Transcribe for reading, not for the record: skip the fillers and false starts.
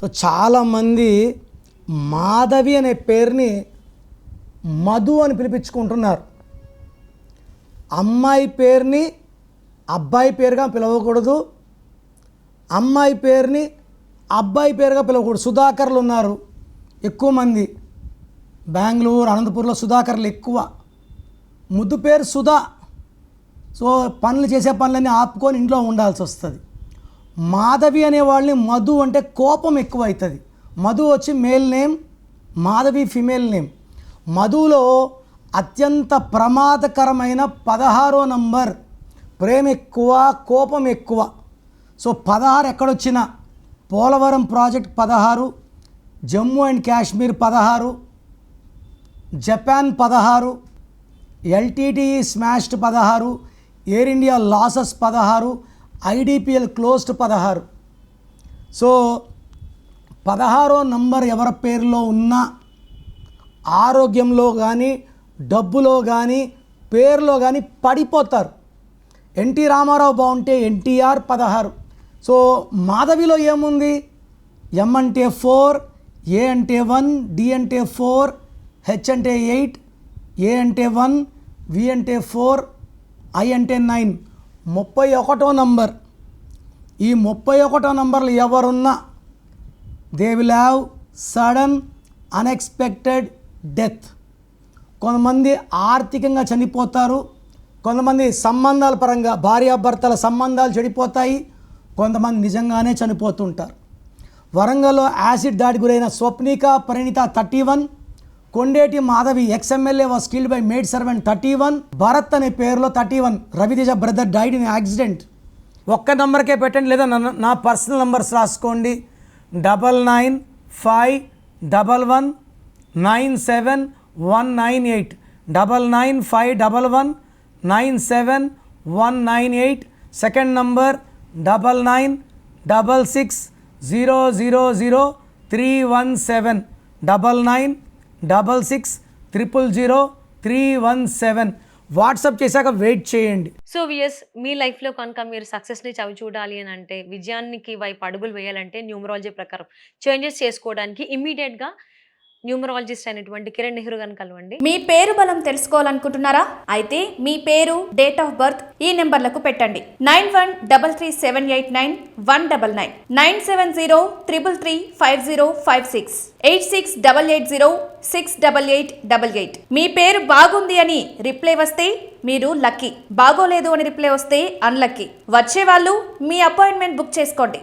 So చాలామంది మాధవి అనే పేరుని మధు అని పిలిపించుకుంటున్నారు. అమ్మాయి పేరుని అబ్బాయి పేరుగా పిలవకూడదు, అమ్మాయి పేరుని అబ్బాయి పేరుగా పిలవకూడదు. సుధాకర్లు ఉన్నారు ఎక్కువ మంది, బెంగళూరు అనంతపూర్లో సుధాకర్లు ఎక్కువ. ముద్దు పేరు సుధా. సో పనులు చేసే పనులన్నీ ఆపుకొని ఇంట్లో ఉండాల్సి వస్తుంది. మాధవి అనే వాళ్ళని మధు అంటే కోపం ఎక్కువ అవుతుంది. మధు వచ్చి male name, Madhavi female name. మధులో అత్యంత ప్రమాదకరమైన 16వ నంబర్. ప్రేమ ఎక్కువ, కోపం ఎక్కువ. సో 16 ఎక్కడొచ్చినా Polavaram project 16, Jammu and Kashmir 16, Japan 16, LTTE smashed 16, Air India losses 16, IDPL closed 16. So 16వ నంబర్ ఎవరి పేరులో ఉన్నా ఆరోగ్యంలో కానీ డబ్బులో కానీ పేరులో కానీ పడిపోతారు. ఎన్టీ రామారావు బాగుంటే ఎన్టీఆర్ 16. సో మాధవిలో ఏముంది? ఎం అంటే 4, ఏ అంటే 1, డి అంటే 4, హెచ్ అంటే 8, ఏ అంటే 1, వి అంటే 4, ఐ అంటే 9. 31వ నంబర్. ఈ 31వ నంబర్లు ఎవరున్నా they will have sudden unexpected death. కొంతమంది ఆర్థికంగా చనిపోతారు, కొంతమంది సంబంధాల పరంగా భార్యాభర్తల సంబంధాలు చెడిపోతాయి, కొంతమంది నిజంగానే చనిపోతుంటారు. వరంగల్లో యాసిడ్ దాడి గురైన Swapnika Parinitha 31, Kondeti Madhavi ex MLA was killed by maid servant 31, Bharat అనే పేరులో 31. Raviteja brother died in accident. ఒక్క నెంబర్కే పెట్టండి, లేదా నా పర్సనల్ నెంబర్స్ రాసుకోండి. 9951197198, 9951197198. Second number 9966000317, 9966000317. వాట్సాప్ చేశాక వెయిట్ చేయండి. సో విఎస్, మీ లైఫ్లో కనుక మీరు సక్సెస్ని చవి చూడాలి అని అంటే, విజయానికి వైపు అడుగులు వేయాలంటే న్యూమరాలజీ ప్రకారం చేంజెస్ చేసుకోవడానికి ఇమ్మీడియట్గా న్యూమరాలజిస్ట్ అయినటువంటి కిరణ్ నెహ్రూ గారిని కలవండి. మీ పేరు బలం తెలుసుకోవాలనుకుంటున్నారా? అయితే మీ పేరు, డేట్ ఆఫ్ బర్త్ ఈ నెంబర్లకు పెట్టండి. 9133789199, 9703335056, 8688068888. మీ పేరు బాగుంది అని రిప్లై వస్తే మీరు లక్కీ, బాగోలేదు అని రిప్లై వస్తే అన్లక్కీ. వచ్చే వాళ్ళు మీ అపాయింట్మెంట్ బుక్ చేసుకోండి.